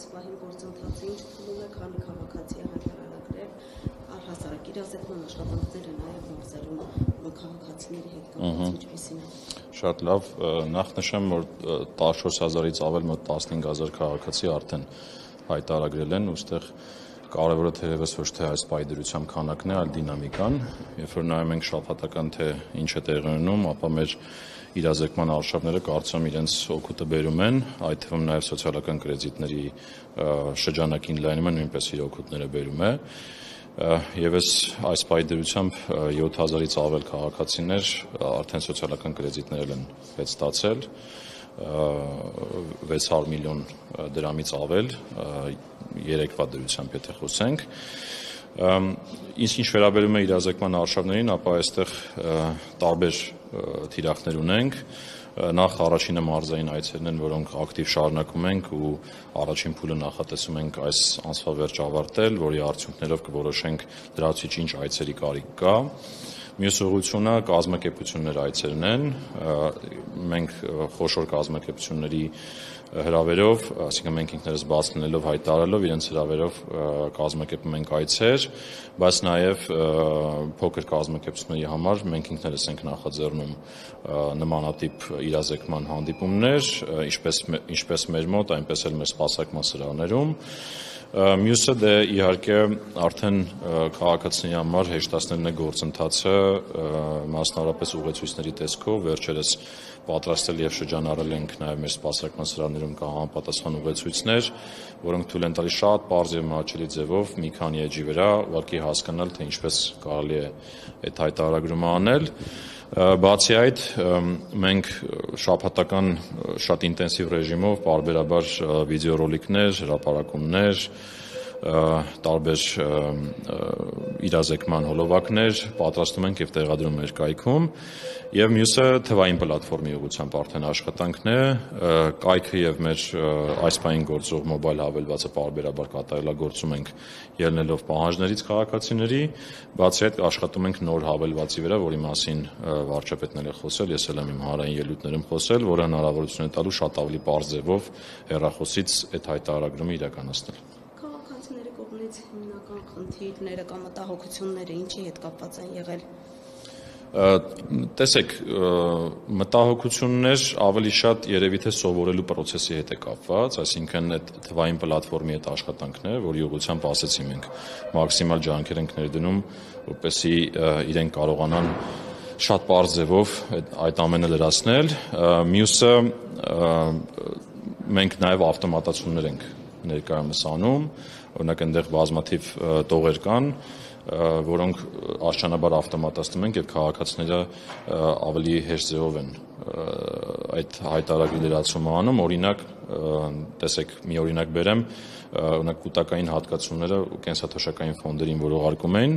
այս պահին գործընթացը ինչ թվում է, քանի քաղաքացի է հայտարարագրել առհասարակ իրազեկման աշխատանքները նաև մարզերում քաղաքացիների հետ կապված ինչպիսին է։ Շատ լավ, նախ նշեմ, որ 14,000-ից ավել մոտ 15,000 քաղաքացի արդեն հայտարարագրել են, ուստեղ կարևորը թերևս ոչ թե այս պայդրությամբ քանակն է, այլ դինամիկան, երբ որ նայում ենք շաբաթական թե ինչ է տեղի ունենում, ապա մեր իրազեկման արշավները կարծում իրենց օգուտը բերում են, այդ թվում նաև սոցիալական կրեդիտների շրջանակին լայնումը նույնպես իր օգուտները բերում է։ Եվս այս պայդրությամբ 7,000-ից ավել քաղաքացիներ արդեն սոցիալական կրեդիտներ են ստացել, 600 միլիոն դրամից ավել երեկվա դրությամբ, եթե խոսենք։ Ինչ վերաբերում է իրազեկման արշավներին, ապա այստեղ տարբեր թիրախներ ունենք։ Նախ առաջինը մարզային այցերն են, որոնք ակտիվ շարունակում ենք ու առաջին փուլը նախատեսում ենք այս ամսվա վերջ ավարտել, որի արդյունքներով կորոշենք դրացից ինչ այցերի կարիք կա։ Մյուս ուղղությունը կազմակերպություններ այցերն են, մենք խոշոր կազմակերպությունների հրավերով, այսինքն մենք ինքներս բաց լինելով հայտարարելով իրենց հրավերով կազմակերպում ենք այցեր, բայց նաև փոքր կազմակերպությունների համար մենք ինքներս ենք նախաձեռնում նմանատիպ իրազեկման հանդիպումներ, ինչպես մեր մոտ, այնպես էլ մեր սպասարկման սրահներում։ Մյուսը դե իհարկե արդեն քաղաքացիների համար հեշտացնելն է գործընթացը, մասնավորապես ուղեցույցների տեսքով, վերջերս պատրաստել եւ շրջանառել ենք նաեւ մեր սպասարկման սրահներում կա համապատասխան ուղեցույցներ, որոնք թույլ են տալիս շատ պարզ եւ մատչելի ձևով մի քանի էջի վրա ուղղակի հասկանալ, թե ինչպես կարելի է այդ հայտարարագրումը անել։ Բացի այդ, մենք շաբաթական շատ ինտենսիվ ռեժիմով պարբերաբար վիդեոռոլիկներ, հրապարակումներ, տարբեր իրազեկման հոլովակներ պատրաստում ենք եւ տեղադրում մեր կայքում, եւ մյուսը թվային պլատֆորմի ուղղությամբ արդեն աշխատանքն է, կայքը եւ մեր այս պահին գործող մոբայլ հավելվածը պարբերաբար կատարելագործում ենք ելնելով պահանջներից քաղաքացիների, բացի այդ աշխատում ենք նոր հավելվածի վրա, որի մասին վարչապետն էլ է խոսել, ես էլ եմ իմ հանրային ելույթներում խոսել, որը հնարավորություն է տալու շատ ավելի պարզ ձևով հեռախոսից այդ հայտարարագրումը իրականացնել։ Քաղաքացիների կողմից հիմնական խնդիրները կամ մտահոգությունները ինչի հետ կապված են եղել։ Տեսեք, մտահոգություններ ավելի շատ երևի թե սովորելու process-ի հետ է կապված, այսինքն այդ թվային պլատֆորմի հետ աշխատանքն է, որի ուղղությամբ ասեցի մենք մաքսիմալ ջանքեր ենք ներդնում, որպեսզի իրենք կարողանան շատ պարզ ձևով այդ ամենը լրացնել։ Մյուսը մենք նաև ավտոմատացումներ ենք ներկայումս անում, օրինակ այնտեղ բազմաթիվ տողեր կան, որոնք արժանաբար ավտոմատացնում ենք եւ քաղաքացիները ավելի հեշտ ձևով են այդ հայտարարի լրացումը անում, օրինակ տեսեք մի օրինակ բերեմ, օրինակ կൂട്ടակային հատկացումները կենսաթոշակային ֆոնդերին որ ուղարկում են,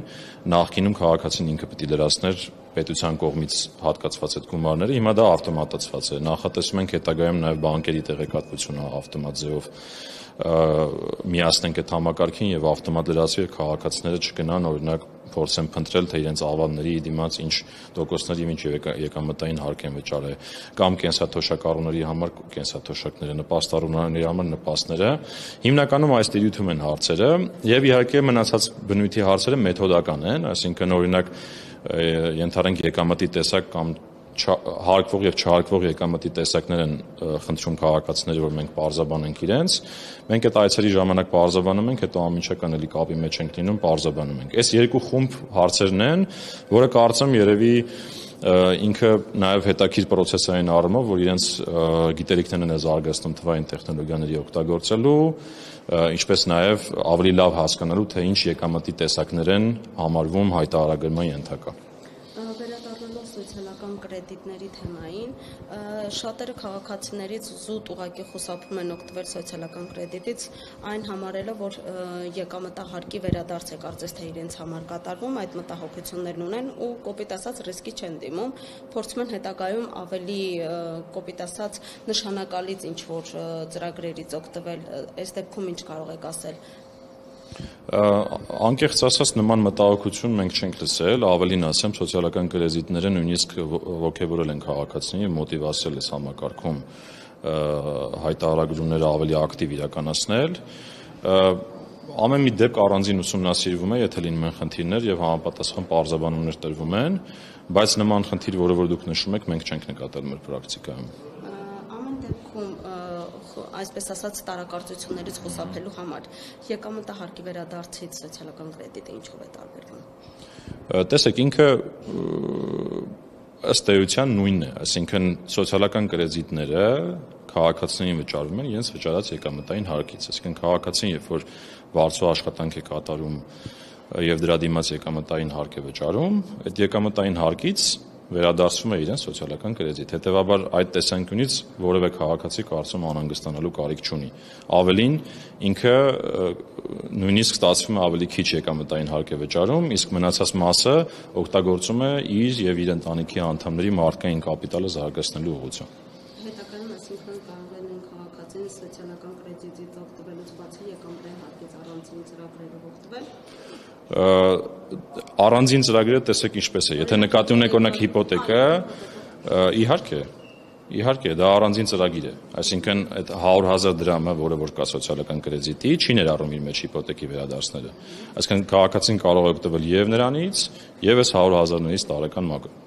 նախկինում քաղաքացին ինքը պետք է լրացներ պետության կողմից հատկացված այդ գումարները, հիմա դա ավտոմատացված է, նախատեսում ենք հետագայում նաեւ բանկերի տեղեկատվությունը ավտոմատ ձևով միացնենք այդ համակարգին եւ ավտոմատ լրացվի եւ քաղաքացիները չգնան օրինակ փորձեն փնտրել թե իրենց ավանդների դիմաց ինչ տոկոսների ինչ եկամտային հարկ են վճարել կամ կենսաթոշակառուների համար կենսաթոշակները նպաստառուների համար նպաստները հիմնականում այս տիրույթում են հարցերը եւ իհարկե մնացած բնույթի հարցերը մեթոդական են այսինքն օրինակ ենթադրենք եկամտի տեսակ կամ հարկվող եւ չհարկվող եկամտի տեսակներ են խնդրում քաղաքացիները որ մենք պարզաբանենք իրենց մենք այդ այցերի ժամանակ պարզաբանում ենք հետո ամիջական էլի կապի մեջ ենք լինում պարզաբանում ենք այս երկու խումբ հարցերն են որը կարծեմ երևի ինքը նաեւ հետաքրիր process-ային առումով որ իրենց գիտելիքներն է զարգացնում թվային տեխնոլոգիաների օգտագործելու ինչպես նաեւ ավելի լավ հասկանալու թե ինչ եկամտի տեսակներ են համարվում հայտարարագրման ենթակա սոցիալական կրեդիտների թեմային շատերը քաղաքացիներից զուտ ուղղակի խուսափում են օգտվել սոցիալական կրեդիտից այն համարելով որ եկամտահարկի վերադարձ է կարծես թե իրենց համար կատարվում այդ մտահոգություններն ունեն ու կոպիտ ասած ռիսկի չեն դիմում փորձում են հետագայում ավելի կոպիտ ասած նշանակալից ինչ որ ծրագրերից օգտվել այս դեպքում ինչ կարող եք ասել Անկեղծ ասած նման մտահոգություն մենք չենք լսել, ավելին ասեմ, սոցիալական կրեդիտները նույնիսկ ոգևորել են քաղաքացիներին եւ մոտիվացրել այս համակարգում հայտարարությունները ավելի ակտիվ իրականացնել։ Ամեն մի դեպք առանձին ուսումնասիրվում է, եթե լինում են խնդիրներ եւ համապատասխան պարզաբանումներ տրվում են, բայց նման խնդիր, որը որ դուք նշում եք, մենք չենք նկատել մեր պրակտիկայում։ Ամեն դեպքում, այսպես ասած, տարակարծություններից խուսափելու համար եկամտահարկի վերադարձից սոցիալական կրեդիտը ինչով է տարբերվում։ Տեսեք, ինքը ըստ էության նույնն է, այսինքն սոցիալական կրեդիտները քաղաքացիներին վճարվում են իրենց վճարած եկամտային հարկից, այսինքն քաղաքացին, երբ որ բարձր աշխատանք է կատարում եւ դրա դիմաց եկամտային հարկ է վճարում, այդ եկամտային հարկից վերադարձվում է իրեն սոցիալական կրեդիտ։ Հետևաբար այդ տեսանկյունից որևէ քաղաքացի կարծում անհանգստանալու կարիք չունի։ Ավելին, ինքը նույնիսկ ստացվում է ավելի քիչ եկամտային հարկ է վճարում, իսկ մնացած մասը օգտագործում է իր եւ իր ընտանիքի անդամների մարդկային կապիտալը զարգացնելու ուղղությամբ։ Հետագայում այսինքն կարող են քաղաքացին սոցիալական կրեդիտից օգտվելուց բացի եկամտային հարկից առանձին ծրագրերով օգտվել։ Առանձին ծրագրերը տեսեք ինչպես է, եթե նկատի ունեք օրինակ հիպոթեկը, իհարկե, դա առանձին ծրագիր է, այսինքն այդ 100,000 դրամը, որը որ կա սոցիալական կրեդիտի, չի ներառում իր մեջ հիպոթեկի վերադարձները, այսինքն քաղաքացին կարող է օգտվել եւ նրանից, եւ այս 100,000-ներից տարեկան մակը։